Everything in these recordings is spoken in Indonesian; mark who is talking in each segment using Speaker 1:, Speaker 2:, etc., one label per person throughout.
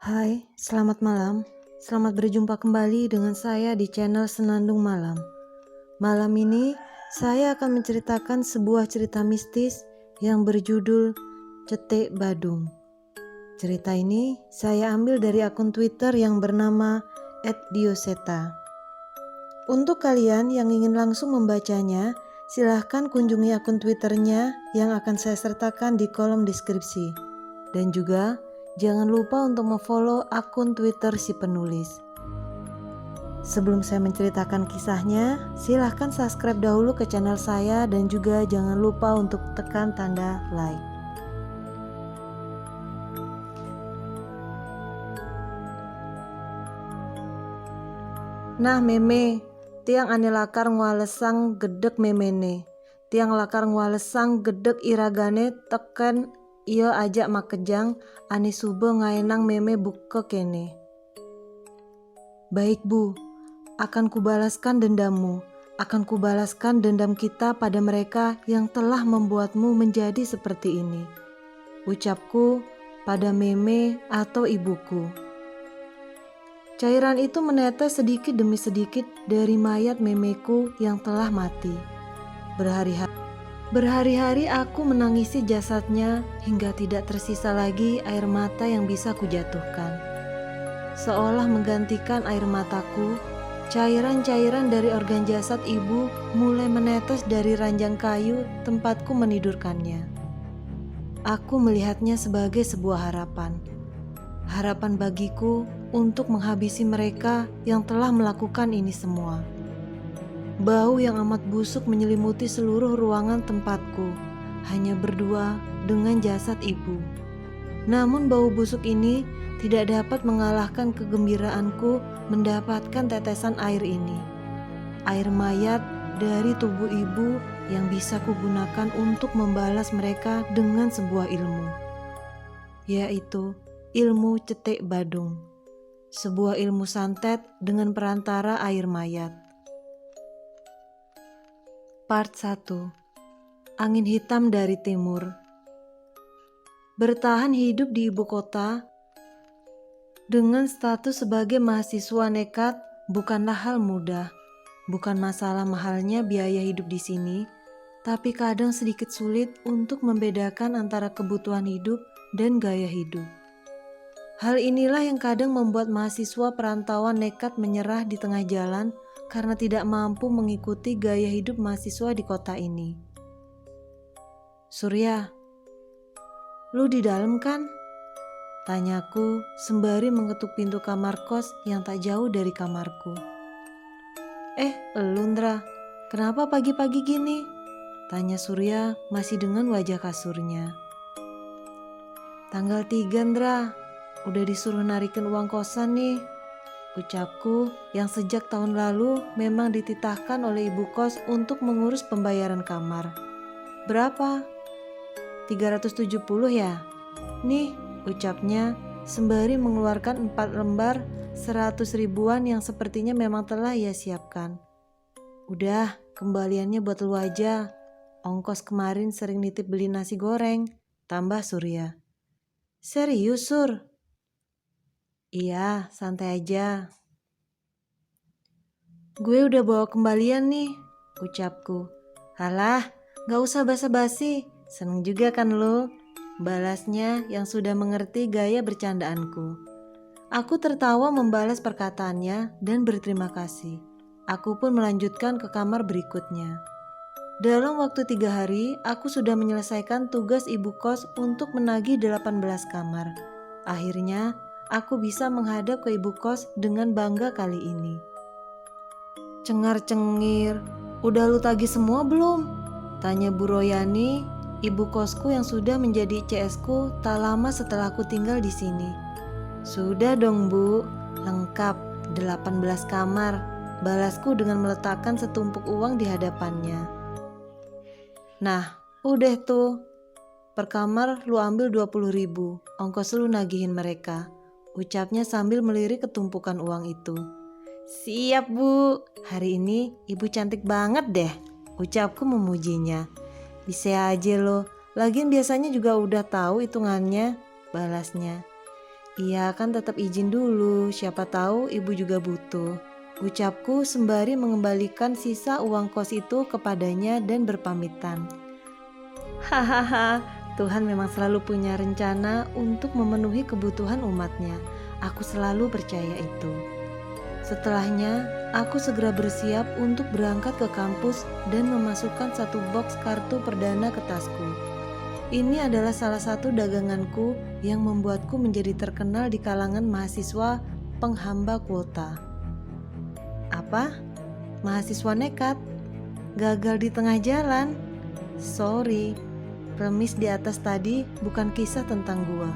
Speaker 1: Hai, selamat malam. Selamat berjumpa kembali dengan saya di channel Senandung Malam. Malam ini saya akan menceritakan sebuah cerita mistis yang berjudul Cetek Badung. Cerita ini saya ambil dari akun Twitter yang bernama @dioseta. Untuk kalian yang ingin langsung membacanya, silahkan kunjungi akun Twitternya yang akan saya sertakan di kolom deskripsi. Dan juga jangan lupa untuk memfollow akun Twitter si penulis. Sebelum saya menceritakan kisahnya, silahkan subscribe dahulu ke channel saya dan juga jangan lupa untuk tekan tanda like. Nah meme, tiang ane lakar ngwalesang gedek memene. Tiang lakar ngwalesang gedek iragane teken iyo ajak makejang ane subo ngaenang meme buka kene. Baik bu, akan kubalaskan dendammu. Akan kubalaskan dendam kita pada mereka yang telah membuatmu menjadi seperti ini. Ucapku pada meme atau ibuku. Cairan itu menetes sedikit demi sedikit dari mayat memeku yang telah mati. Berhari-hari aku menangisi jasadnya hingga tidak tersisa lagi air mata yang bisa kujatuhkan. Seolah menggantikan air mataku, cairan-cairan dari organ jasad ibu mulai menetes dari ranjang kayu tempatku menidurkannya. Aku melihatnya sebagai sebuah harapan. Harapan bagiku untuk menghabisi mereka yang telah melakukan ini semua. Bau yang amat busuk menyelimuti seluruh ruangan tempatku, hanya berdua dengan jasad ibu. Namun bau busuk ini tidak dapat mengalahkan kegembiraanku mendapatkan tetesan air ini. Air mayat dari tubuh ibu yang bisa kugunakan untuk membalas mereka dengan sebuah ilmu, yaitu ilmu cetek badung. Sebuah ilmu santet dengan perantara air mayat. Part 1. Angin hitam dari timur. Bertahan hidup di ibu kota dengan status sebagai mahasiswa nekat bukanlah hal mudah. Bukan masalah mahalnya biaya hidup di sini, tapi kadang sedikit sulit untuk membedakan antara kebutuhan hidup dan gaya hidup. Hal inilah yang kadang membuat mahasiswa perantauan nekat menyerah di tengah jalan karena tidak mampu mengikuti gaya hidup mahasiswa di kota ini. Surya, lu di dalam kan? Tanyaku sembari mengetuk pintu kamar kos yang tak jauh dari kamarku. Elundra, kenapa pagi-pagi gini? Tanya Surya masih dengan wajah kasurnya. Tanggal 3, Ndra. Udah disuruh narikin uang kosan nih. Ucapku yang sejak tahun lalu memang dititahkan oleh ibu kos untuk mengurus pembayaran kamar. Berapa? 370 ya? Nih, ucapnya sembari mengeluarkan 4 lembar 100 ribuan yang sepertinya memang telah ia siapkan. Udah, kembaliannya buat lu aja. Ongkos kemarin sering nitip beli nasi goreng, tambah Surya. Serius, Sur? Iya, santai aja. Gue udah bawa kembalian nih, ucapku. Halah, gak usah basa-basi, seneng juga kan lo? Balasnya yang sudah mengerti gaya bercandaanku. Aku tertawa membalas perkataannya dan berterima kasih. Aku pun melanjutkan ke kamar berikutnya. Dalam waktu 3 hari, aku sudah menyelesaikan tugas ibu kos untuk menagih 18 kamar. Akhirnya, aku bisa menghadap ke ibu kos dengan bangga kali ini. Cengar-cengir, udah lu tagih semua belum? Tanya Bu Royani, ibu kosku yang sudah menjadi CS-ku tak lama setelah aku tinggal di sini. Sudah dong Bu, lengkap 18 kamar, balasku dengan meletakkan setumpuk uang di hadapannya. Nah, udah tuh, per kamar lu ambil 20 ribu, ongkos lu nagihin mereka, ucapnya sambil melirik ketumpukan uang itu. Siap Bu, hari ini ibu cantik banget deh, ucapku memujinya. Bisa aja lo, lagian biasanya juga udah tahu hitungannya, balasnya. Iya kan tetap izin dulu, siapa tahu ibu juga butuh. Ucapku sembari mengembalikan sisa uang kos itu kepadanya dan berpamitan. Hahaha, Tuhan memang selalu punya rencana untuk memenuhi kebutuhan umatnya. Aku selalu percaya itu. Setelahnya, aku segera bersiap untuk berangkat ke kampus dan memasukkan satu box kartu perdana ke tasku. Ini adalah salah satu daganganku yang membuatku menjadi terkenal di kalangan mahasiswa penghamba kuota. Apa? Mahasiswa nekat? Gagal di tengah jalan? Sorry, premis di atas tadi bukan kisah tentang gua.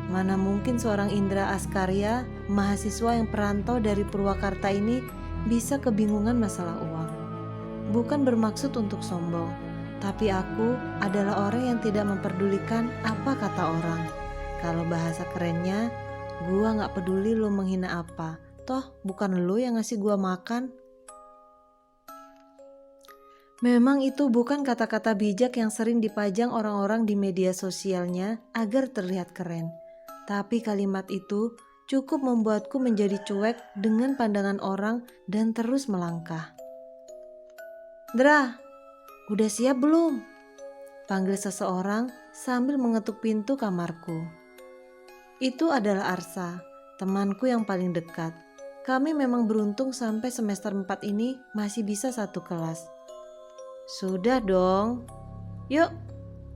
Speaker 1: Mana mungkin seorang Indra Askarya, mahasiswa yang perantau dari Purwakarta ini bisa kebingungan masalah uang. Bukan bermaksud untuk sombong, tapi aku adalah orang yang tidak memperdulikan apa kata orang. Kalau bahasa kerennya, gua gak peduli lo menghina apa, toh bukan lo yang ngasih gua makan. Memang itu bukan kata-kata bijak yang sering dipajang orang-orang di media sosialnya agar terlihat keren. Tapi kalimat itu cukup membuatku menjadi cuek dengan pandangan orang dan terus melangkah. Dra, udah siap belum? Panggil seseorang sambil mengetuk pintu kamarku. Itu adalah Arsa, temanku yang paling dekat. Kami memang beruntung sampai semester 4 ini masih bisa satu kelas. Sudah dong. Yuk,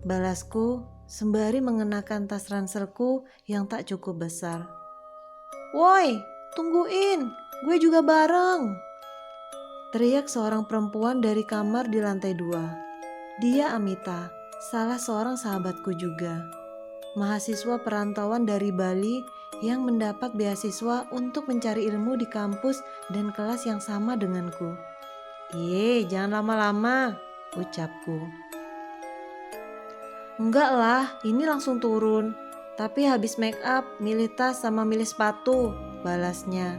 Speaker 1: balasku sembari mengenakan tas ranselku yang tak cukup besar. Woi, tungguin, gue juga bareng. Teriak seorang perempuan dari kamar di lantai 2. Dia Amita, salah seorang sahabatku juga. Mahasiswa perantauan dari Bali yang mendapat beasiswa untuk mencari ilmu di kampus dan kelas yang sama denganku. Jangan lama-lama, ucapku. Enggak lah, ini langsung turun. Tapi habis make up, milih tas sama milih sepatu, balasnya.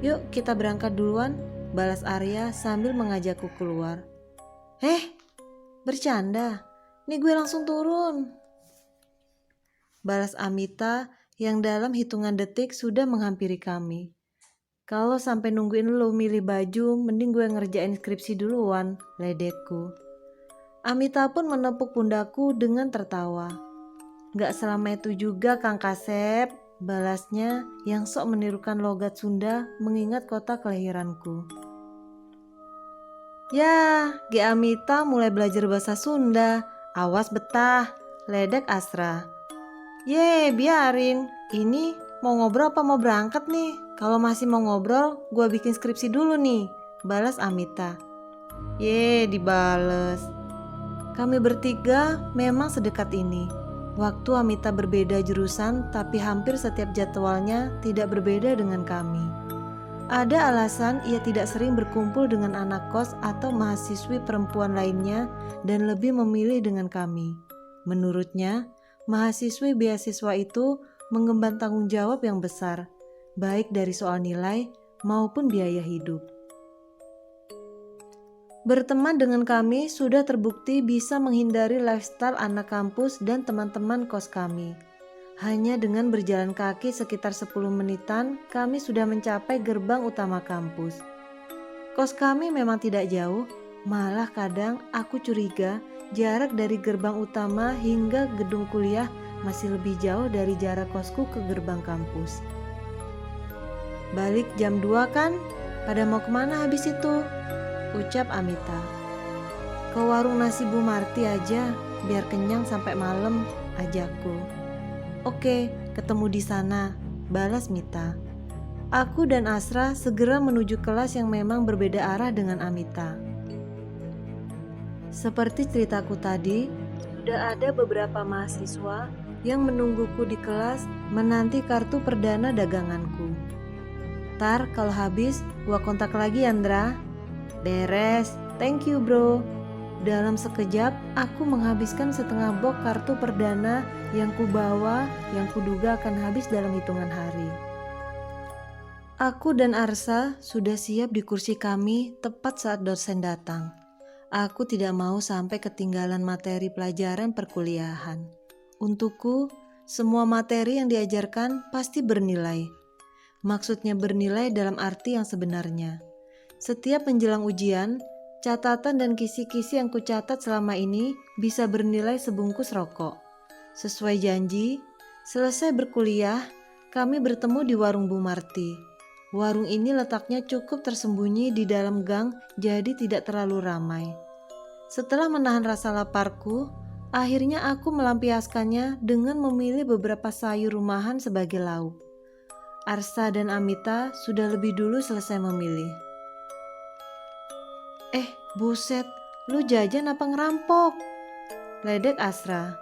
Speaker 1: Yuk kita berangkat duluan, balas Arya sambil mengajakku keluar. Bercanda, nih gue langsung turun. Balas Amita yang dalam hitungan detik sudah menghampiri kami. Kalau sampai nungguin lo milih baju, mending gue ngerjain skripsi duluan, ledekku. Amita pun menepuk pundakku dengan tertawa. Gak selama itu juga Kang Kasep, balasnya yang sok menirukan logat Sunda mengingat kota kelahiranku. Ya, Ge Amita mulai belajar bahasa Sunda, awas betah, ledek Asra. Biarin, ini mau ngobrol apa mau berangkat nih? Kalau masih mau ngobrol, gue bikin skripsi dulu nih, balas Amita. Dibales. Kami bertiga memang sedekat ini. Waktu Amita berbeda jurusan, tapi hampir setiap jadwalnya tidak berbeda dengan kami. Ada alasan ia tidak sering berkumpul dengan anak kos atau mahasiswi perempuan lainnya dan lebih memilih dengan kami. Menurutnya, mahasiswi beasiswa itu mengemban tanggung jawab yang besar, baik dari soal nilai maupun biaya hidup. Berteman dengan kami sudah terbukti bisa menghindari lifestyle anak kampus dan teman-teman kos kami. Hanya dengan berjalan kaki sekitar 10 menitan, kami sudah mencapai gerbang utama kampus. Kos kami memang tidak jauh, malah kadang aku curiga jarak dari gerbang utama hingga gedung kuliah masih lebih jauh dari jarak kosku ke gerbang kampus. Balik jam 2 kan? Pada mau kemana habis itu? Ucap Amita. Ke warung nasi Bu Marti aja, biar kenyang sampai malam, ajakku. Oke, ketemu di sana, balas Mita. Aku dan Asra segera menuju kelas yang memang berbeda arah dengan Amita. Seperti ceritaku tadi, sudah ada beberapa mahasiswa yang menungguku di kelas menanti kartu perdana daganganku. Ntar kalau habis, gua kontak lagi Andra. Beres, thank you bro. Dalam sekejap, aku menghabiskan setengah box kartu perdana yang kubawa yang kuduga akan habis dalam hitungan hari. Aku dan Arsa sudah siap di kursi kami tepat saat dosen datang. Aku tidak mau sampai ketinggalan materi pelajaran perkuliahan. Untukku, Semua materi yang diajarkan pasti bernilai. Maksudnya bernilai dalam arti yang sebenarnya. Setiap menjelang ujian, catatan dan kisi-kisi yang kucatat selama ini bisa bernilai sebungkus rokok. Sesuai janji, selesai berkuliah, kami bertemu di warung Bu Marti. Warung ini letaknya cukup tersembunyi di dalam gang, jadi tidak terlalu ramai. Setelah menahan rasa laparku, akhirnya aku melampiaskannya dengan memilih beberapa sayur rumahan sebagai lauk. Arsa dan Amita sudah lebih dulu selesai memilih. Buset, lu jajan apa ngerampok? Ledek Asra.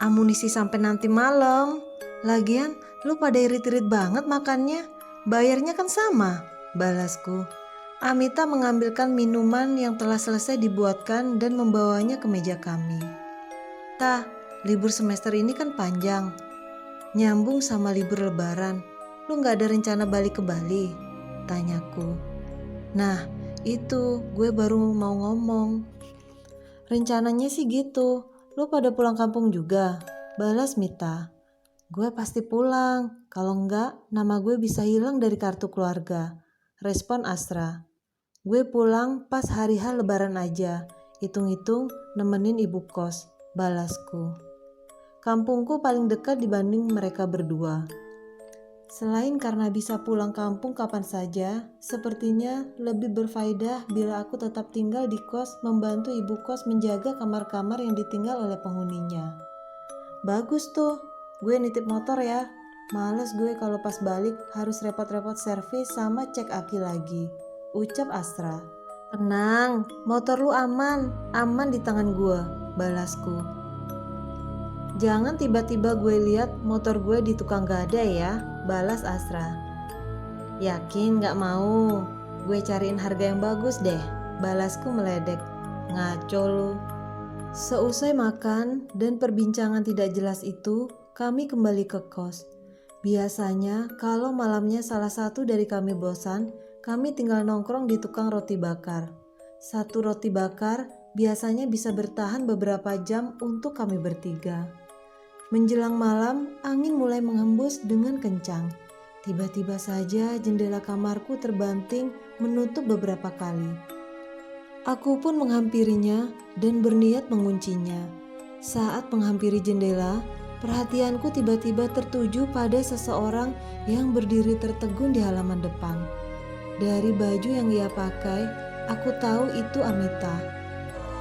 Speaker 1: Amunisi sampai nanti malam. Lagian, lu pada irit-irit banget makannya. Bayarnya kan sama, balasku. Amita mengambilkan minuman yang telah selesai dibuatkan dan membawanya ke meja kami. Tah, libur semester ini kan panjang. Nyambung sama libur lebaran. Lu gak ada rencana balik ke Bali? Tanyaku. Nah, itu gue baru mau ngomong. Rencananya sih gitu. Lu pada pulang kampung juga? Balas Mita. Gue pasti pulang. Kalau enggak, nama gue bisa hilang dari kartu keluarga. Respon Asra. Gue pulang pas hari H lebaran aja. Hitung-hitung nemenin ibu kos. Balasku. Kampungku paling dekat dibanding mereka berdua. Selain karena bisa pulang kampung kapan saja, sepertinya lebih berfaedah bila aku tetap tinggal di kos membantu ibu kos menjaga kamar-kamar yang ditinggal oleh penghuninya. Bagus tuh, gue nitip motor ya. Males gue kalau pas balik harus repot-repot servis sama cek aki lagi, ucap Astra. Tenang, motor lu aman di tangan gue, balasku. Jangan tiba-tiba gue lihat motor gue di tukang gadai ya, balas Asra. Yakin gak mau? Gue cariin harga yang bagus deh, balasku meledek. Ngaco lu. Seusai makan dan perbincangan tidak jelas itu, kami kembali ke kos. Biasanya kalau malamnya salah satu dari kami bosan, kami tinggal nongkrong di tukang roti bakar. Satu roti bakar biasanya bisa bertahan beberapa jam untuk kami bertiga. Menjelang malam, angin mulai menghembus dengan kencang. Tiba-tiba saja jendela kamarku terbanting menutup beberapa kali. Aku pun menghampirinya dan berniat menguncinya. Saat menghampiri jendela, perhatianku tiba-tiba tertuju pada seseorang yang berdiri tertegun di halaman depan. Dari baju yang ia pakai, aku tahu itu Amita.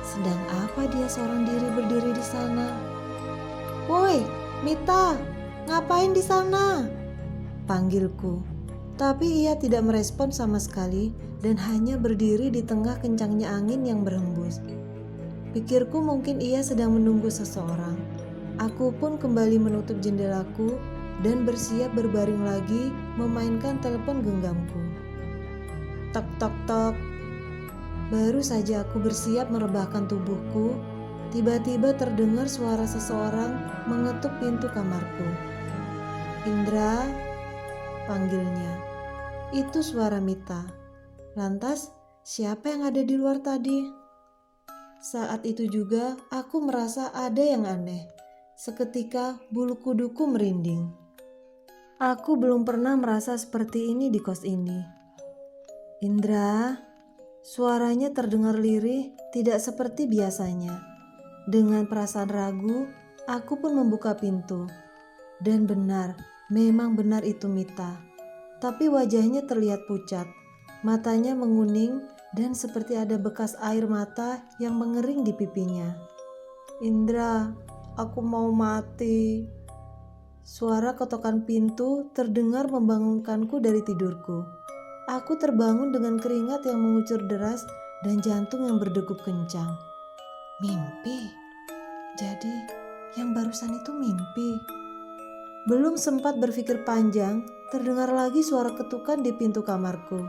Speaker 1: Sedang apa dia seorang diri berdiri di sana? Woi, Mita, ngapain di sana? Panggilku. Tapi ia tidak merespon sama sekali dan hanya berdiri di tengah kencangnya angin yang berhembus. Pikirku mungkin ia sedang menunggu seseorang. Aku pun kembali menutup jendelaku dan bersiap berbaring lagi memainkan telepon genggamku. Tok tok tok. Baru saja aku bersiap merebahkan tubuhku, tiba-tiba terdengar suara seseorang mengetuk pintu kamarku. Indra, panggilnya. Itu suara Mita. Lantas, siapa yang ada di luar tadi? Saat itu juga aku merasa ada yang aneh. Seketika bulu kuduku merinding. Aku belum pernah merasa seperti ini di kos ini. Indra, suaranya terdengar lirih, tidak seperti biasanya. Dengan perasaan ragu, aku pun membuka pintu. Dan benar, memang benar itu Mita. Tapi wajahnya terlihat pucat, matanya menguning dan seperti ada bekas air mata yang mengering di pipinya. Indra, aku mau mati. Suara ketokan pintu terdengar membangunkanku dari tidurku. Aku terbangun dengan keringat yang mengucur deras dan jantung yang berdegup kencang. Mimpi? Jadi yang barusan itu mimpi? Belum sempat berpikir panjang, terdengar lagi suara ketukan di pintu kamarku.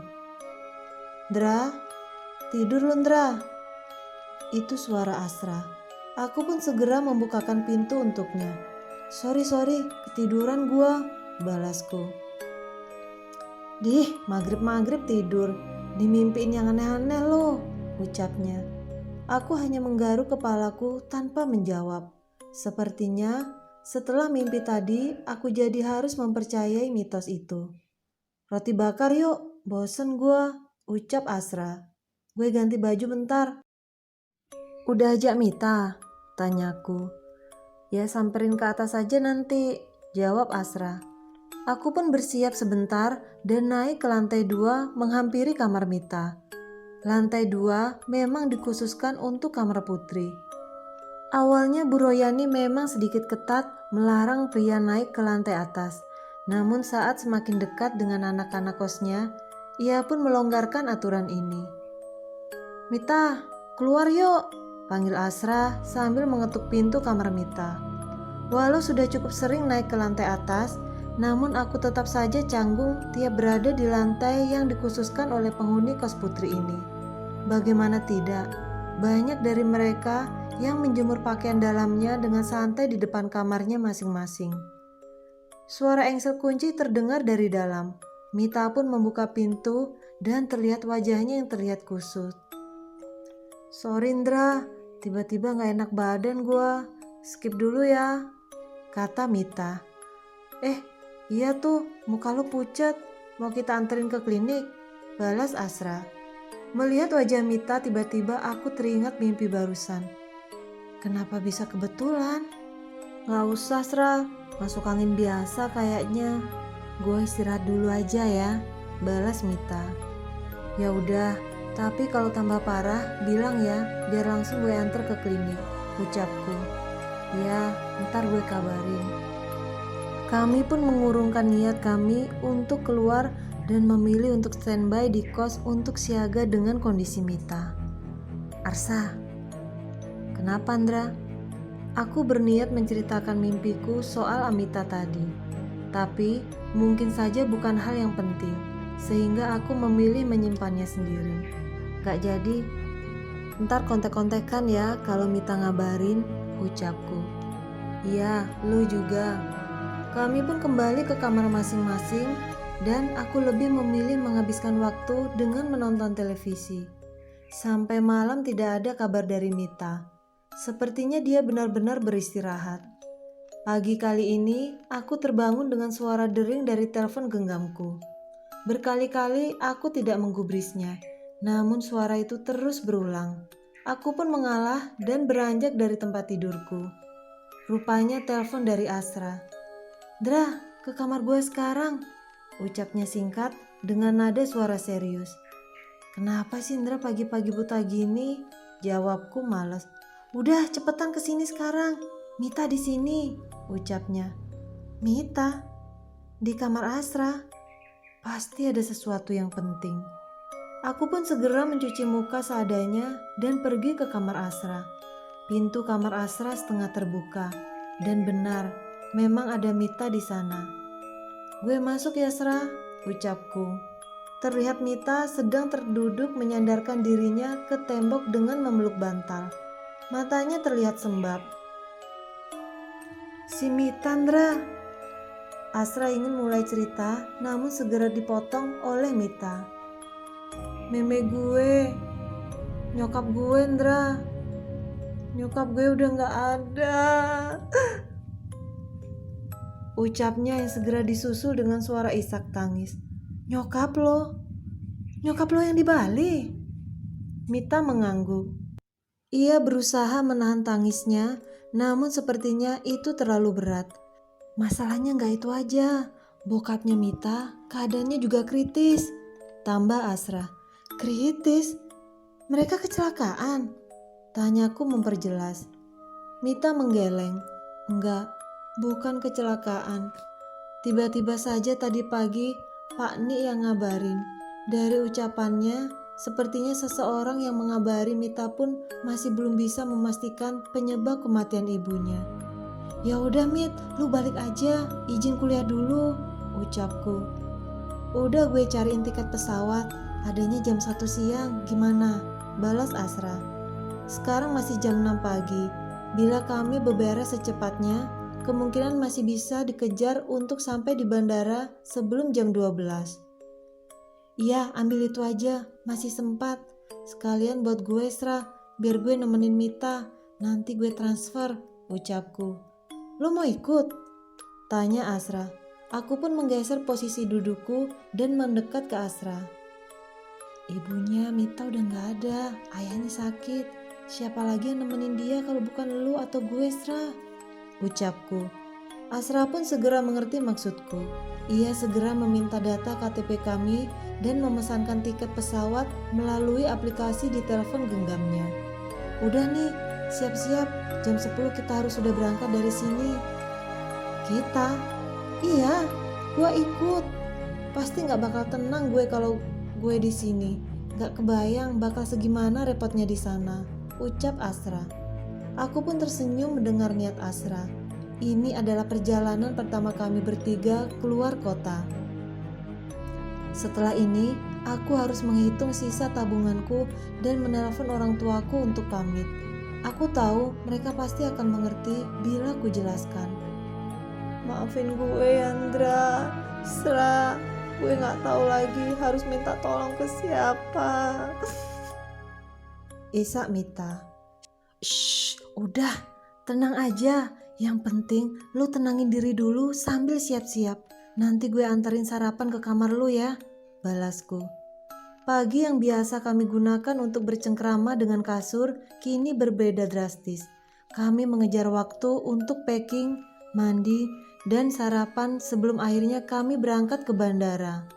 Speaker 1: Dra, tidur lu Ndra. Itu suara Asra. Aku pun segera membukakan pintu untuknya. Sorry, ketiduran gua, balasku. Dih, maghrib tidur, dimimpiin yang aneh-aneh lo, ucapnya. Aku hanya menggaruk kepalaku tanpa menjawab. Sepertinya Setelah mimpi tadi, aku jadi harus mempercayai mitos itu. Roti bakar yuk, bosen gua, ucap Asra. Gue ganti baju bentar. Udah ajak Mita? Tanyaku. Ya samperin ke atas aja nanti, jawab Asra. Aku pun bersiap sebentar dan naik ke lantai 2 menghampiri kamar Mita. Lantai 2 memang dikhususkan untuk kamar putri. Awalnya Bu Royani memang sedikit ketat melarang pria naik ke lantai atas. Namun saat semakin dekat dengan anak-anak kosnya, ia pun melonggarkan aturan ini. Mita, keluar yuk, panggil Asra sambil mengetuk pintu kamar Mita. Walau sudah cukup sering naik ke lantai atas, namun aku tetap saja canggung tiap berada di lantai yang dikhususkan oleh penghuni kos putri ini. Bagaimana tidak, banyak dari mereka yang menjemur pakaian dalamnya dengan santai di depan kamarnya masing-masing. Suara engsel kunci terdengar dari dalam. Mita pun membuka pintu dan terlihat wajahnya yang terlihat kusut. Sorry Indra, tiba-tiba gak enak badan gua. Skip dulu ya, kata Mita. Iya tuh, muka lu pucat. Mau kita anterin ke klinik? Balas Asra. Melihat wajah Mita, tiba-tiba aku teringat mimpi barusan. Kenapa bisa kebetulan? Gak usah Asra, masuk angin biasa kayaknya. Gue istirahat dulu aja ya, balas Mita. Ya udah, tapi kalau tambah parah bilang ya, biar langsung gue antar ke klinik, ucapku. Ya, ntar gue kabarin. Kami pun mengurungkan niat kami untuk keluar dan memilih untuk standby di kos untuk siaga dengan kondisi Mita. Arsa, kenapa Andra? Aku berniat menceritakan mimpiku soal Amita tadi, tapi mungkin saja bukan hal yang penting, sehingga aku memilih menyimpannya sendiri. Gak jadi, ntar kontek-kontekan ya kalau Mita ngabarin, ucapku. Iya, lu juga. Kami pun kembali ke kamar masing-masing dan aku lebih memilih menghabiskan waktu dengan menonton televisi. Sampai malam tidak ada kabar dari Mita. Sepertinya dia benar-benar beristirahat. Pagi kali ini aku terbangun dengan suara dering dari telepon genggamku. Berkali-kali aku tidak menggubrisnya, namun suara itu terus berulang. Aku pun mengalah dan beranjak dari tempat tidurku. Rupanya telepon dari Asra. Dra, ke kamar gue sekarang, ucapnya singkat dengan nada suara serius. Kenapa sih Indra pagi-pagi buta gini? Jawabku malas. Udah cepetan kesini sekarang, Mita di sini, ucapnya. Mita? Di kamar Asra? Pasti ada sesuatu yang penting. Aku pun segera mencuci muka seadanya dan pergi ke kamar Asra. Pintu kamar Asra setengah terbuka dan benar, memang ada Mita di sana. Gue masuk ya Asra, ucapku. Terlihat Mita sedang terduduk menyandarkan dirinya ke tembok dengan memeluk bantal. Matanya terlihat sembab. Si Mita, Andra. Asra ingin mulai cerita, namun segera dipotong oleh Mita. Meme gue, nyokap gue, Andra. Nyokap gue udah gak ada. Ucapnya yang segera disusul dengan suara isak tangis. Nyokap lo yang di Bali? Mita mengangguk. Ia berusaha menahan tangisnya, namun sepertinya itu terlalu berat. Masalahnya gak itu aja, bokapnya Mita keadaannya juga kritis, tambah Asra. Kritis? Mereka kecelakaan? Tanyaku memperjelas. Mita menggeleng. Enggak, bukan kecelakaan. Tiba-tiba saja tadi pagi Pak Ni yang ngabarin. Dari ucapannya, sepertinya seseorang yang mengabari Mita pun masih belum bisa memastikan penyebab kematian ibunya. Ya udah Mit, lu balik aja, izin kuliah dulu, ucapku. Udah gue cariin tiket pesawat, adanya jam 1 siang, gimana? Balas Asra. Sekarang masih jam 6 pagi, bila kami beberes secepatnya, kemungkinan masih bisa dikejar untuk sampai di bandara sebelum jam 12. Iya, ambil itu aja, masih sempat. Sekalian buat gue, Sra, biar gue nemenin Mita. Nanti gue transfer, ucapku. Lo mau ikut? Tanya Asra. Aku pun menggeser posisi dudukku dan mendekat ke Asra. Ibunya Mita udah gak ada, ayahnya sakit. Siapa lagi yang nemenin dia kalau bukan lu atau gue, Asra? Ucapku. Asra pun segera mengerti maksudku. Ia segera meminta data KTP kami dan memesankan tiket pesawat melalui aplikasi di telepon genggamnya. Udah nih, siap-siap, jam 10 kita harus sudah berangkat dari sini. Kita? Iya, gue ikut. Pasti gak bakal tenang gue kalau gue di sini. Gak kebayang bakal segimana repotnya di sana, ucap Asra. Aku pun tersenyum mendengar niat Asra. Ini adalah perjalanan pertama kami bertiga keluar kota. Setelah ini, aku harus menghitung sisa tabunganku dan menelpon orang tuaku untuk pamit. Aku tahu mereka pasti akan mengerti bila ku jelaskan. Maafin gue, Yandra. Asra, gue gak tahu lagi harus minta tolong ke siapa. Isak Mita. Shh, udah, tenang aja. Yang penting lu tenangin diri dulu sambil siap-siap. Nanti gue anterin sarapan ke kamar lu ya, balasku. Pagi yang biasa kami gunakan untuk bercengkrama dengan kasur kini berbeda drastis. Kami mengejar waktu untuk packing, mandi, dan sarapan sebelum akhirnya kami berangkat ke bandara.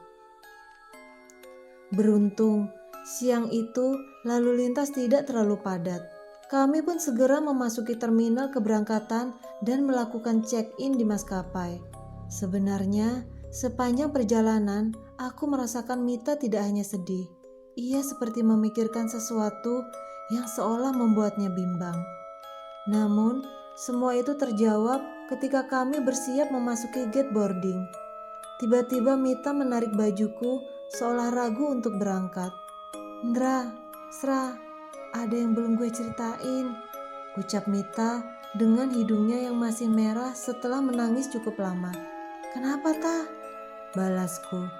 Speaker 1: Beruntung, siang itu lalu lintas tidak terlalu padat. Kami pun segera memasuki terminal keberangkatan dan melakukan check-in di maskapai. Sebenarnya, sepanjang perjalanan, aku merasakan Mita tidak hanya sedih. Ia seperti memikirkan sesuatu yang seolah membuatnya bimbang. Namun, semua itu terjawab ketika kami bersiap memasuki gate boarding. Tiba-tiba Mita menarik bajuku seolah ragu untuk berangkat. Ndra, Sra, ada yang belum gue ceritain, ucap Mita dengan hidungnya yang masih merah setelah menangis cukup lama. Kenapa, Ta? Balasku.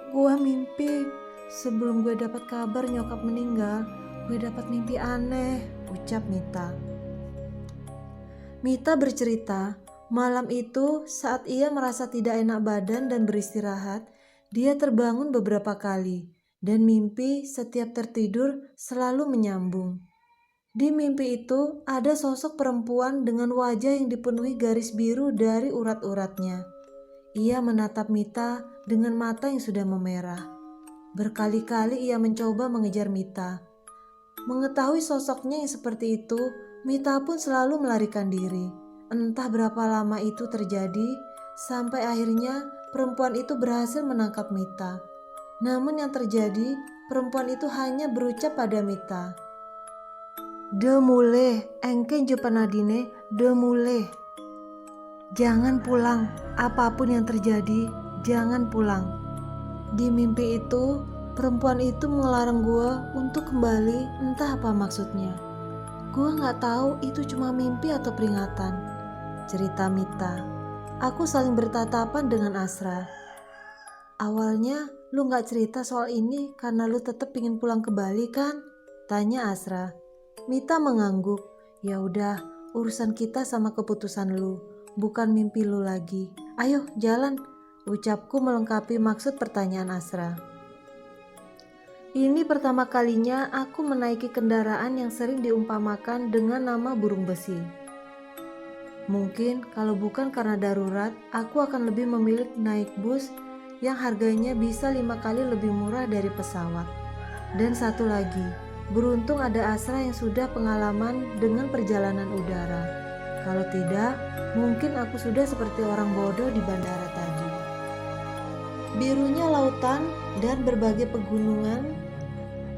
Speaker 1: Gua mimpi. Sebelum gue dapat kabar nyokap meninggal, gue dapat mimpi aneh, ucap Mita. Mita bercerita, malam itu saat ia merasa tidak enak badan dan beristirahat, dia terbangun beberapa kali. Dan mimpi setiap tertidur selalu menyambung. Di mimpi itu ada sosok perempuan dengan wajah yang dipenuhi garis biru dari urat-uratnya. Ia menatap Mita dengan mata yang sudah memerah. Berkali-kali ia mencoba mengejar Mita. Mengetahui sosoknya yang seperti itu, Mita pun selalu melarikan diri. Entah berapa lama itu terjadi, sampai akhirnya perempuan itu berhasil menangkap Mita. Namun yang terjadi, perempuan itu hanya berucap pada Mita. De mule, engke jepanadine, de mule. Jangan pulang, apapun yang terjadi, jangan pulang. Di mimpi itu, perempuan itu melarang gue untuk kembali, entah apa maksudnya. Gue gak tahu itu cuma mimpi atau peringatan, cerita Mita. Aku saling bertatapan dengan Asra. Awalnya lu gak cerita soal ini karena lu tetap pingin pulang ke Bali kan? Tanya Asra. Mita mengangguk. Ya udah, urusan kita sama keputusan lu, bukan mimpi lu lagi. Ayo jalan, ucapku melengkapi maksud pertanyaan Asra. Ini pertama kalinya aku menaiki kendaraan yang sering diumpamakan dengan nama burung besi. Mungkin kalau bukan karena darurat, aku akan lebih memilih naik bus yang harganya bisa 5 kali lebih murah dari pesawat. Dan satu lagi, beruntung ada Asra yang sudah pengalaman dengan perjalanan udara. Kalau tidak, mungkin aku sudah seperti orang bodoh di bandara tadi. Birunya lautan dan berbagai pegunungan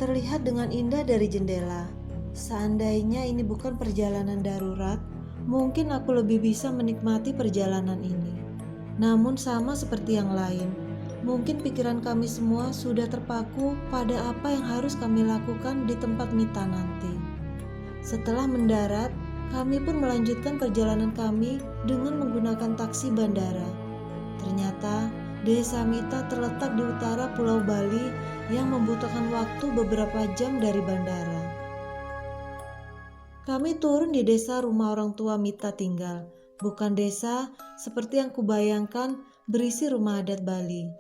Speaker 1: terlihat dengan indah dari jendela. Seandainya ini bukan perjalanan darurat, mungkin aku lebih bisa menikmati perjalanan ini. Namun sama seperti yang lain, mungkin pikiran kami semua sudah terpaku pada apa yang harus kami lakukan di tempat Mita nanti. Setelah mendarat, kami pun melanjutkan perjalanan kami dengan menggunakan taksi bandara. Ternyata, desa Mita terletak di utara Pulau Bali yang membutuhkan waktu beberapa jam dari bandara. Kami turun di desa rumah orang tua Mita tinggal, bukan desa seperti yang kubayangkan berisi rumah adat Bali.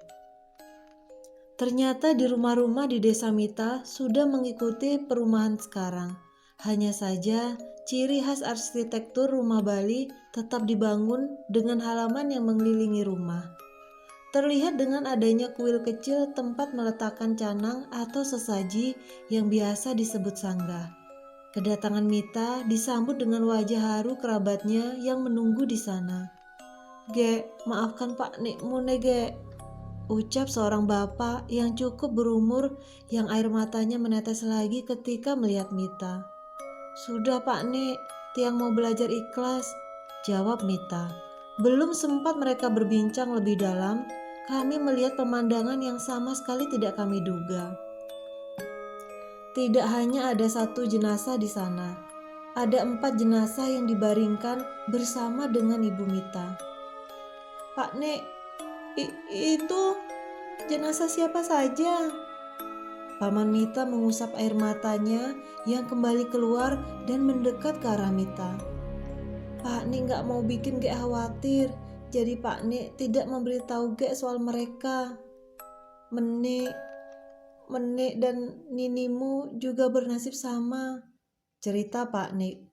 Speaker 1: Ternyata di rumah-rumah di desa Mita sudah mengikuti perumahan sekarang. Hanya saja ciri khas arsitektur rumah Bali tetap dibangun dengan halaman yang mengelilingi rumah. Terlihat dengan adanya kuil kecil tempat meletakkan canang atau sesaji yang biasa disebut sanggah. Kedatangan Mita disambut dengan wajah haru kerabatnya yang menunggu di sana. "Ge, maafkan Pak Nikmu ne, Ge," ucap seorang bapak yang cukup berumur yang air matanya menetes lagi ketika melihat Mita. "Sudah Pak Nik, Tiang mau belajar ikhlas," jawab Mita. Belum sempat mereka berbincang lebih dalam, kami melihat pemandangan yang sama sekali tidak kami duga. Tidak hanya ada satu jenazah di sana, ada 4 jenazah yang dibaringkan bersama dengan Ibu Mita. "Pak Nek, itu jenazah siapa saja?" Paman Mita mengusap air matanya yang kembali keluar dan mendekat ke arah Mita. "Pak Nek gak mau bikin Gek khawatir, jadi Pak Nek tidak memberitahu Gek soal mereka. Menek dan ninimu juga bernasib sama," cerita Pak Nik.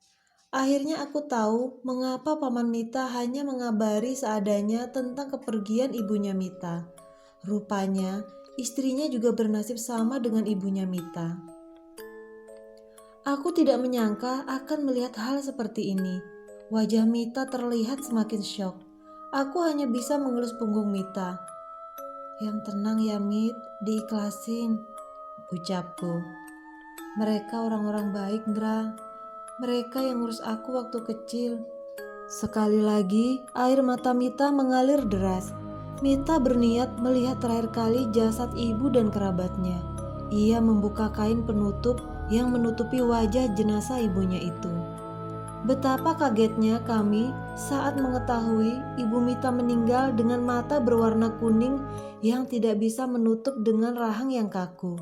Speaker 1: Akhirnya aku tahu mengapa Paman Mita hanya mengabari seadanya tentang kepergian ibunya Mita. Rupanya istrinya juga bernasib sama dengan ibunya Mita. Aku tidak menyangka akan melihat hal seperti ini. Wajah Mita terlihat semakin syok. Aku hanya bisa mengelus punggung Mita. "Yang tenang ya Mit, diikhlasin," ucapku. "Mereka orang-orang baik, Ndra. Mereka yang ngurus aku waktu kecil." Sekali lagi air mata Mita mengalir deras. Mita berniat melihat terakhir kali jasad ibu dan kerabatnya. Ia membuka kain penutup yang menutupi wajah jenazah ibunya itu. Betapa kagetnya kami saat mengetahui Ibu Mita meninggal dengan mata berwarna kuning yang tidak bisa menutup dengan rahang yang kaku.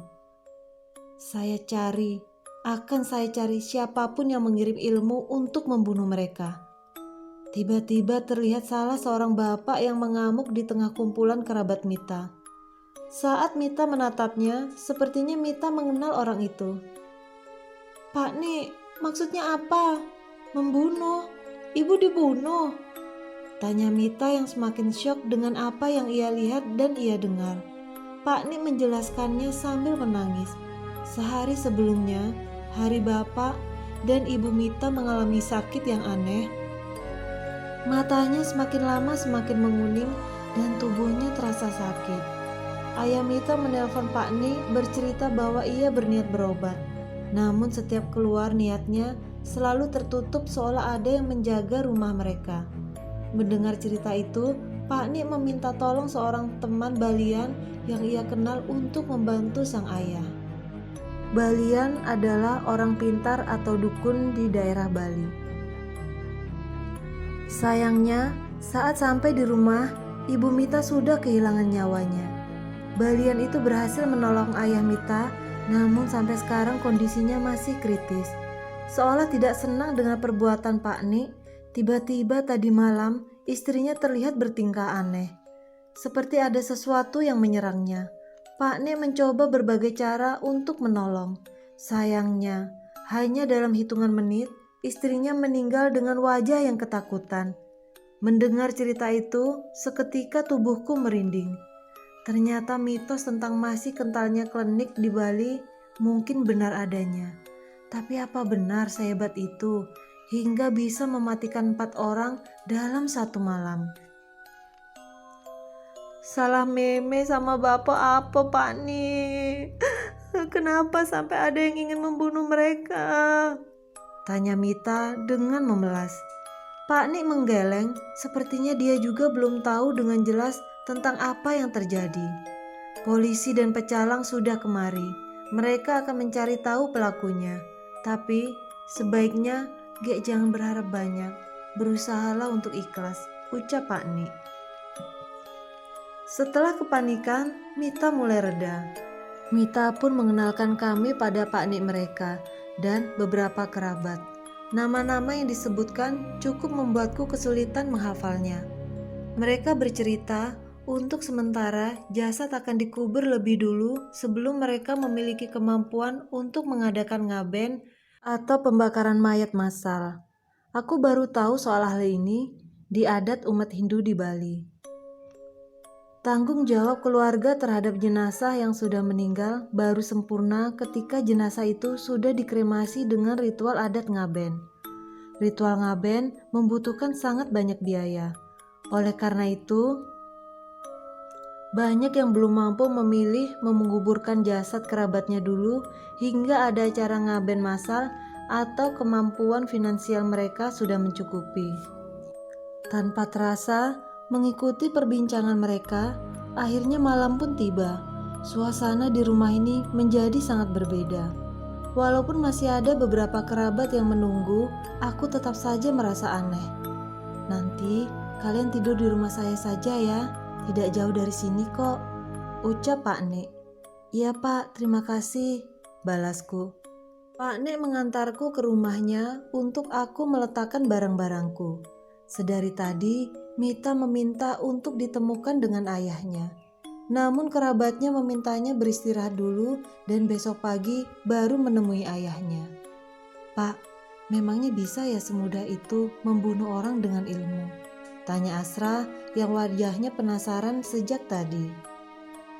Speaker 1: Akan saya cari siapapun yang mengirim ilmu untuk membunuh mereka." Tiba-tiba terlihat salah seorang bapak yang mengamuk di tengah kumpulan kerabat Mita. Saat Mita menatapnya, sepertinya Mita mengenal orang itu. "Pak Nik, maksudnya apa? Membunuh? Ibu dibunuh?" tanya Mita yang semakin syok dengan apa yang ia lihat dan ia dengar. Pak Nik menjelaskannya sambil menangis. Sehari sebelumnya, hari Bapak dan Ibu Mita mengalami sakit yang aneh. Matanya semakin lama semakin menguning dan tubuhnya terasa sakit. Ayah Mita menelpon Pak Nik bercerita bahwa ia berniat berobat. Namun setiap keluar niatnya selalu tertutup seolah ada yang menjaga rumah mereka. Mendengar cerita itu, Pak Nik meminta tolong seorang teman Balian yang ia kenal untuk membantu sang ayah. Balian adalah orang pintar atau dukun di daerah Bali. Sayangnya, saat sampai di rumah, Ibu Mita sudah kehilangan nyawanya. Balian itu berhasil menolong ayah Mita, namun sampai sekarang kondisinya masih kritis. Seolah tidak senang dengan perbuatan Pak Nik, tiba-tiba tadi malam istrinya terlihat bertingkah aneh. Seperti ada sesuatu yang menyerangnya. Pak Nik mencoba berbagai cara untuk menolong. Sayangnya, hanya dalam hitungan menit, istrinya meninggal dengan wajah yang ketakutan. Mendengar cerita itu, seketika tubuhku merinding. Ternyata mitos tentang masih kentalnya klinik di Bali mungkin benar adanya. Tapi apa benar sehebat itu hingga bisa mematikan 4 orang dalam satu malam? Salah meme sama bapak apa Pak Nik? Kenapa sampai ada yang ingin membunuh mereka? Tanya Mita dengan memelas. Pak Nik menggeleng, sepertinya dia juga belum tahu dengan jelas tentang apa yang terjadi. Polisi dan pecalang sudah kemari. Mereka akan mencari tahu pelakunya. Tapi sebaiknya Gek jangan berharap banyak. Berusahalah untuk ikhlas, ucap Pak Nik. Setelah kepanikan, Mita mulai reda. Mita pun mengenalkan kami pada Pak Nik mereka dan beberapa kerabat. Nama-nama yang disebutkan cukup membuatku kesulitan menghafalnya. Mereka bercerita untuk sementara jasad akan dikubur lebih dulu sebelum mereka memiliki kemampuan untuk mengadakan ngaben atau pembakaran mayat massal. Aku baru tahu soal hal ini di adat umat Hindu di Bali. Tanggung jawab keluarga terhadap jenazah yang sudah meninggal baru sempurna ketika jenazah itu sudah dikremasi dengan ritual adat ngaben. Ritual ngaben membutuhkan sangat banyak biaya. Oleh karena itu, banyak yang belum mampu memilih menguburkan jasad kerabatnya dulu hingga ada acara ngaben massal atau kemampuan finansial mereka sudah mencukupi. Tanpa terasa, mengikuti perbincangan mereka, akhirnya malam pun tiba. Suasana di rumah ini menjadi sangat berbeda. Walaupun masih ada beberapa kerabat yang menunggu, aku tetap saja merasa aneh. Nanti kalian tidur di rumah saya saja ya, tidak jauh dari sini kok, ucap Pak Nek. Iya Pak, terima kasih, balasku. Pak Nek mengantarku ke rumahnya untuk aku meletakkan barang-barangku. Sedari tadi, Mita meminta untuk ditemukan dengan ayahnya. Namun kerabatnya memintanya beristirahat dulu dan besok pagi baru menemui ayahnya. Pak, memangnya bisa ya semudah itu membunuh orang dengan ilmu? Tanya Asra yang wajahnya penasaran sejak tadi.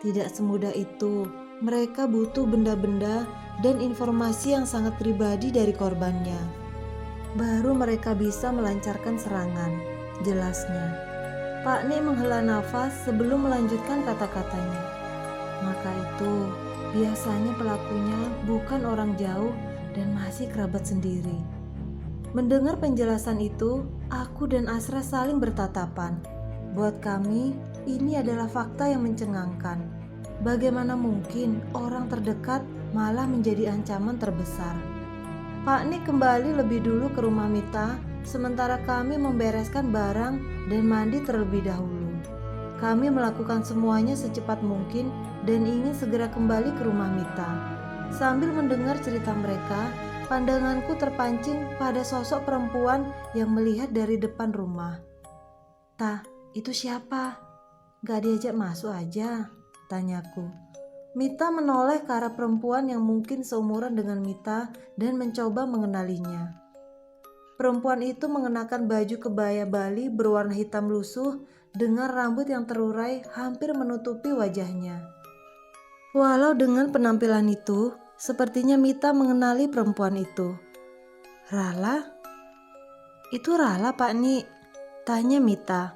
Speaker 1: Tidak semudah itu, mereka butuh benda-benda dan informasi yang sangat pribadi dari korbannya. Baru mereka bisa melancarkan serangan, jelasnya. Pak Nek menghela nafas sebelum melanjutkan kata-katanya. Maka itu, biasanya pelakunya bukan orang jauh dan masih kerabat sendiri. Mendengar penjelasan itu, aku dan Asra saling bertatapan. Buat kami, ini adalah fakta yang mencengangkan. Bagaimana mungkin orang terdekat malah menjadi ancaman terbesar? Pak Nik kembali lebih dulu ke rumah Mita, sementara kami membereskan barang dan mandi terlebih dahulu. Kami melakukan semuanya secepat mungkin dan ingin segera kembali ke rumah Mita. Sambil mendengar cerita mereka, pandanganku terpancing pada sosok perempuan yang melihat dari depan rumah. "Tah, itu siapa? Gak diajak masuk aja?" tanyaku. Mita menoleh ke arah perempuan yang mungkin seumuran dengan Mita dan mencoba mengenalinya. Perempuan itu mengenakan baju kebaya Bali berwarna hitam lusuh dengan rambut yang terurai hampir menutupi wajahnya. Walau dengan penampilan itu, sepertinya Mita mengenali perempuan itu. "Rala? Itu Rala, Pak Ni?" tanya Mita.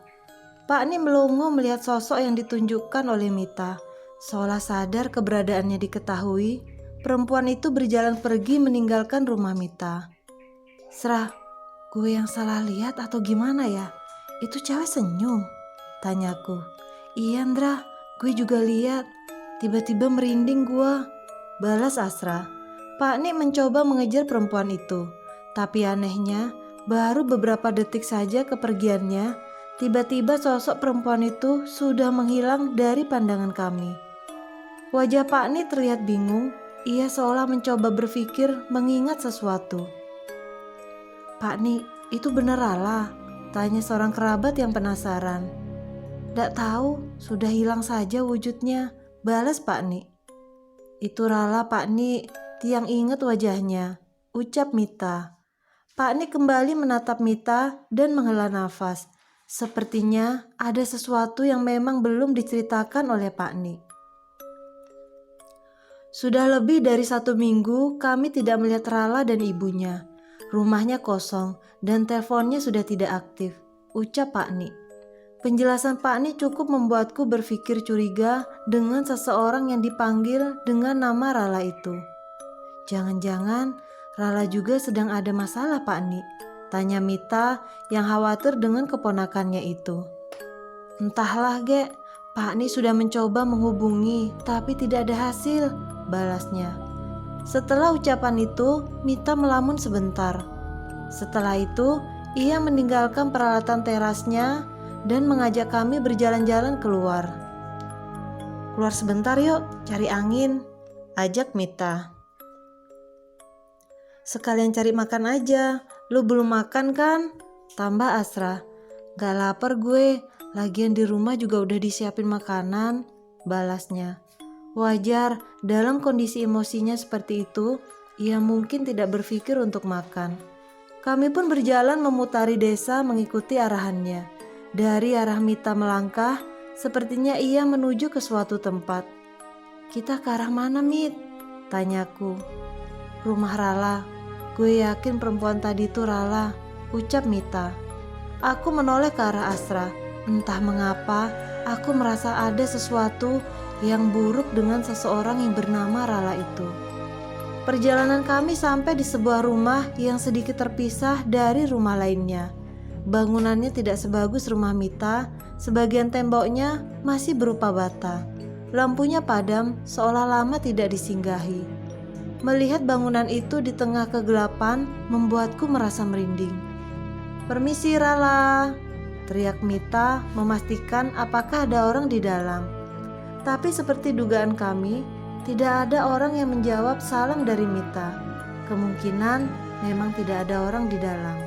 Speaker 1: Pak Ni melongo melihat sosok yang ditunjukkan oleh Mita. Seolah sadar keberadaannya diketahui, perempuan itu berjalan pergi meninggalkan rumah Mita. "Serah, gue yang salah lihat atau gimana ya? Itu cewek senyum?" tanyaku. "Iya Ndra, gue juga lihat. Tiba-tiba merinding gue," balas Asra. Pak Nik mencoba mengejar perempuan itu. Tapi anehnya, baru beberapa detik saja kepergiannya, tiba-tiba sosok perempuan itu sudah menghilang dari pandangan kami. Wajah Pak Nik terlihat bingung, ia seolah mencoba berpikir mengingat sesuatu. "Pak Nik, itu benar Rala?" tanya seorang kerabat yang penasaran. "Nggak tahu, sudah hilang saja wujudnya," balas Pak Nik. "Itu Rala Pak Nik, tiang ingat wajahnya," ucap Mita. Pak Nik kembali menatap Mita dan menghela nafas. Sepertinya ada sesuatu yang memang belum diceritakan oleh Pak Nik. Sudah lebih dari 1 minggu kami tidak melihat Rala dan ibunya. Rumahnya kosong dan teleponnya sudah tidak aktif, ucap Pak Nik. Penjelasan Pak Nik cukup membuatku berpikir curiga dengan seseorang yang dipanggil dengan nama Rala itu. "Jangan-jangan Rala juga sedang ada masalah Pak Nik?" tanya Mita yang khawatir dengan keponakannya itu. "Entahlah Gek, Pak Nik sudah mencoba menghubungi tapi tidak ada hasil," balasnya. Setelah ucapan itu, Mita melamun sebentar. Setelah itu, ia meninggalkan peralatan terasnya dan mengajak kami berjalan-jalan keluar. "Keluar sebentar yuk, cari angin," ajak Mita. "Sekalian cari makan aja, Lu belum makan kan? Tambah Asra. Gak lapar gue, lagian di rumah juga udah disiapin makanan, balasnya. Wajar, dalam kondisi emosinya seperti itu, ia mungkin tidak berpikir untuk makan. Kami pun berjalan memutari desa mengikuti arahannya. Dari arah Mita melangkah, sepertinya ia menuju ke suatu tempat. Kita ke arah mana, Mit? Tanyaku. Rumah Rala. Gue yakin perempuan tadi itu Rala, ucap Mita. Aku menoleh ke arah Asra. Entah mengapa, aku merasa ada sesuatu yang buruk dengan seseorang yang bernama Rala itu. Perjalanan kami sampai di sebuah rumah yang sedikit terpisah dari rumah lainnya. Bangunannya tidak sebagus rumah Mita, sebagian temboknya masih berupa bata. Lampunya padam, seolah lama tidak disinggahi. Melihat bangunan itu di tengah kegelapan membuatku merasa merinding. Permisi Rala, teriak Mita memastikan apakah ada orang di dalam. Tapi seperti dugaan kami, tidak ada orang yang menjawab salam dari Mita. Kemungkinan memang tidak ada orang di dalam.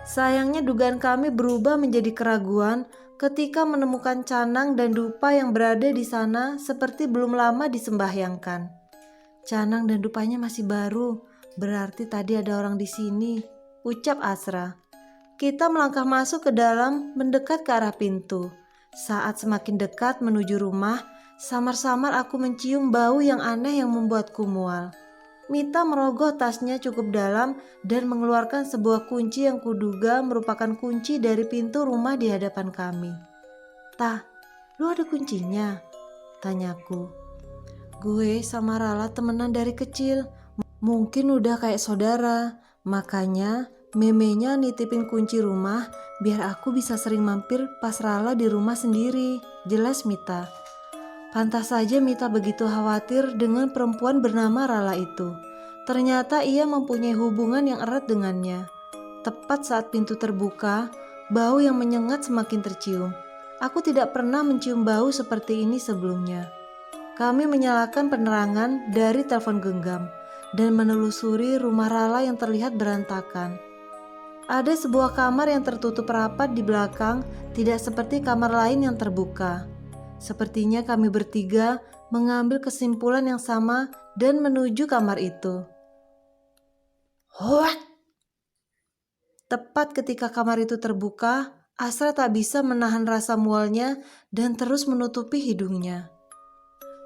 Speaker 1: Sayangnya dugaan kami berubah menjadi keraguan ketika menemukan canang dan dupa yang berada di sana seperti belum lama disembahyangkan. Canang dan dupanya masih baru, berarti tadi ada orang di sini, ucap Asra. Kita melangkah masuk ke dalam, mendekat ke arah pintu. Saat semakin dekat menuju rumah, samar-samar aku mencium bau yang aneh yang membuatku mual. Mita merogoh tasnya cukup dalam dan mengeluarkan sebuah kunci yang kuduga merupakan kunci dari pintu rumah di hadapan kami. "Tah, lu ada kuncinya?" tanyaku. Gue sama Rala temenan dari kecil, mungkin udah kayak saudara. Makanya memenya nitipin kunci rumah biar aku bisa sering mampir pas Rala di rumah sendiri, jelas Mita. Pantas saja Mita begitu khawatir dengan perempuan bernama Rala itu. Ternyata ia mempunyai hubungan yang erat dengannya. Tepat saat pintu terbuka, bau yang menyengat semakin tercium. Aku tidak pernah mencium bau seperti ini sebelumnya. Kami menyalakan penerangan dari telepon genggam dan menelusuri rumah Rala yang terlihat berantakan. Ada sebuah kamar yang tertutup rapat di belakang, tidak seperti kamar lain yang terbuka. Sepertinya kami bertiga mengambil kesimpulan yang sama dan menuju kamar itu. Hoak! Tepat ketika kamar itu terbuka, Asra tak bisa menahan rasa mualnya dan terus menutupi hidungnya.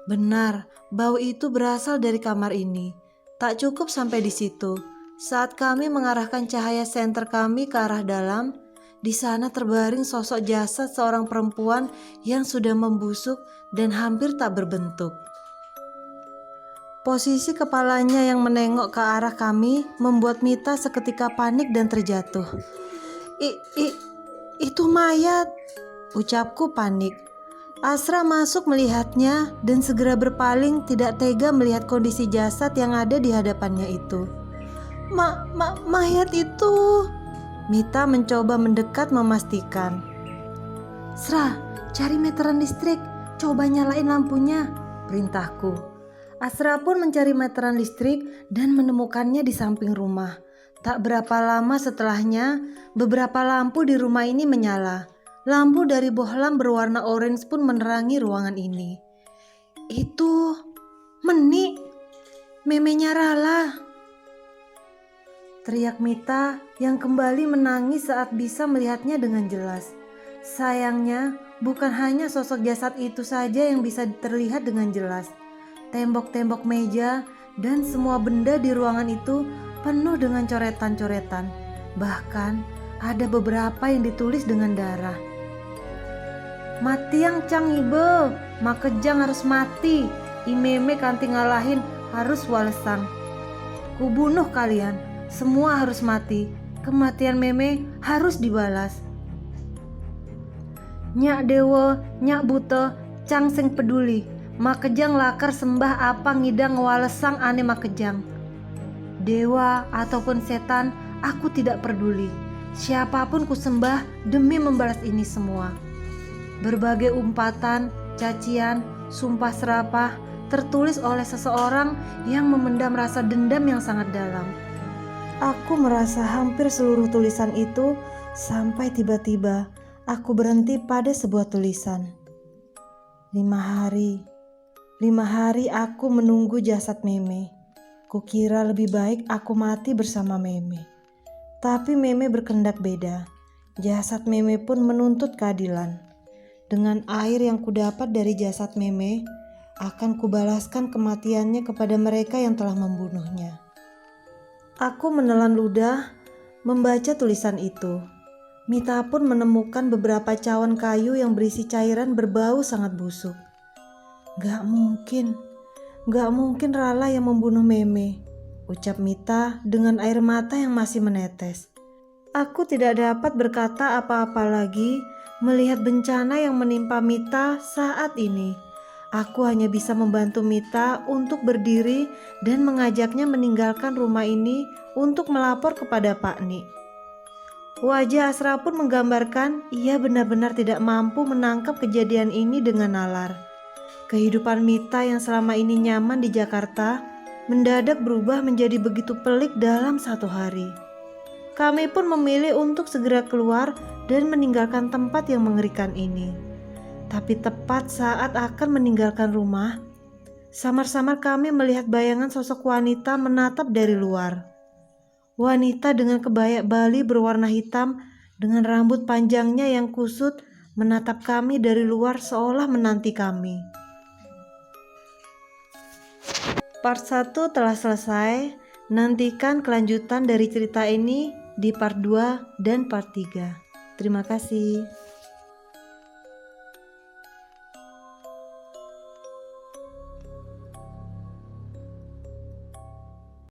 Speaker 1: Benar, bau itu berasal dari kamar ini. Tak cukup sampai di situ. Saat kami mengarahkan cahaya senter kami ke arah dalam, di sana terbaring sosok jasad seorang perempuan yang sudah membusuk dan hampir tak berbentuk. Posisi kepalanya yang menengok ke arah kami membuat Mita seketika panik dan terjatuh. Itu mayat, ucapku panik. Asra masuk melihatnya dan segera berpaling, tidak tega melihat kondisi jasad yang ada di hadapannya itu. Mayat itu. Mita mencoba mendekat memastikan. Sra, cari meteran listrik, coba nyalain lampunya, perintahku. Asra pun mencari meteran listrik dan menemukannya di samping rumah. Tak berapa lama setelahnya, beberapa lampu di rumah ini menyala. Lampu dari bohlam berwarna orange pun menerangi ruangan ini. Itu Meni, memenya Rala, teriak Mita yang kembali menangis saat bisa melihatnya dengan jelas. Sayangnya bukan hanya sosok jasad itu saja yang bisa terlihat dengan jelas. Tembok-tembok meja dan semua benda di ruangan itu penuh dengan coretan-coretan. Bahkan ada beberapa yang ditulis dengan darah. Mati yang cang ibe, makejang harus mati. Imeme kanti ngalahin harus walesang. Kubunuh kalian, semua harus mati. Kematian meme harus dibalas. Nyak dewa, nyak buto, cang sing peduli. Makejang lakar sembah apa ngidang walesang ane makejang. Dewa ataupun setan, aku tidak peduli. Siapapun ku sembah demi membalas ini semua. Berbagai umpatan, cacian, sumpah serapah tertulis oleh seseorang yang memendam rasa dendam yang sangat dalam. Aku merasa hampir seluruh tulisan itu sampai tiba-tiba aku berhenti pada sebuah tulisan. 5 hari. 5 hari aku menunggu jasad Meme. Kukira lebih baik aku mati bersama Meme. Tapi Meme berkehendak beda. Jasad Meme pun menuntut keadilan. Dengan air yang kudapat dari jasad Meme, akan kubalaskan kematiannya kepada mereka yang telah membunuhnya. Aku menelan ludah, membaca tulisan itu. Mita pun menemukan beberapa cawan kayu yang berisi cairan berbau sangat busuk. Gak mungkin Rala yang membunuh Meme, ucap Mita dengan air mata yang masih menetes. Aku tidak dapat berkata apa-apa lagi melihat bencana yang menimpa Mita saat ini. Aku hanya bisa membantu Mita untuk berdiri dan mengajaknya meninggalkan rumah ini untuk melapor kepada Pak Ni. Wajah Asra pun menggambarkan ia benar-benar tidak mampu menangkap kejadian ini dengan nalar. Kehidupan Mita yang selama ini nyaman di Jakarta mendadak berubah menjadi begitu pelik dalam 1 hari. Kami pun memilih untuk segera keluar dan meninggalkan tempat yang mengerikan ini. Tapi tepat saat akan meninggalkan rumah, samar-samar kami melihat bayangan sosok wanita menatap dari luar. Wanita dengan kebaya Bali berwarna hitam dengan rambut panjangnya yang kusut menatap kami dari luar seolah menanti kami. Part 1 telah selesai. Nantikan kelanjutan dari cerita ini di part 2 dan part 3. Terima kasih.